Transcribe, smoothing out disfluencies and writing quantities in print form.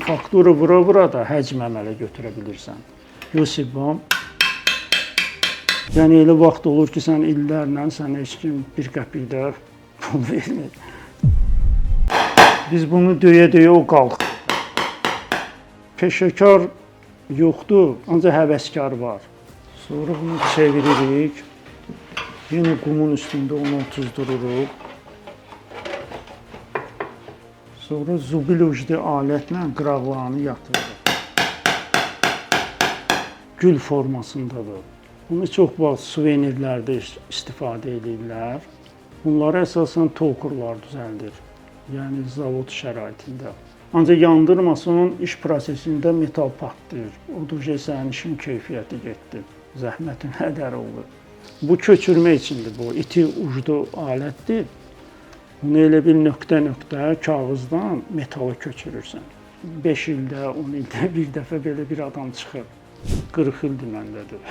faktura vura-vura da həcm əmələ götürə bilirsən. Yosibam. Yəni elə vaxt olur ki, sən illərlə sənə heç kim bir qəpik də pul vermir. Biz bunu döyə-döyə o qalxır. Peşəkar yoxdur, ancaq həvəskar var. Sonra bunu çeviririk. Yenə qumun üstündə onu tuzdururuq. Sonra zubil uclu alətlə qıraqlarını yatırırıq. Gül formasındadır. Bunu çox vaxt suvenirlərdə istifadə edirlər. Bunları əsasən tokurlar düzəldir. Yəni zavod şəraitində. Ancaq yandırmasının iş prosesində metal partlayır. Odur ki, sənin işin keyfiyyəti getdi. Zəhmətin hədər olur. Bu köçürmə üçündür bu. İti uclu alətdir. Bunu elə bir nöqtə-nöqtə kağızdan metalı köçürürsən. 5 ildə, 10 ildə bir dəfə belə bir adam çıxır. 40 ildir məndədir.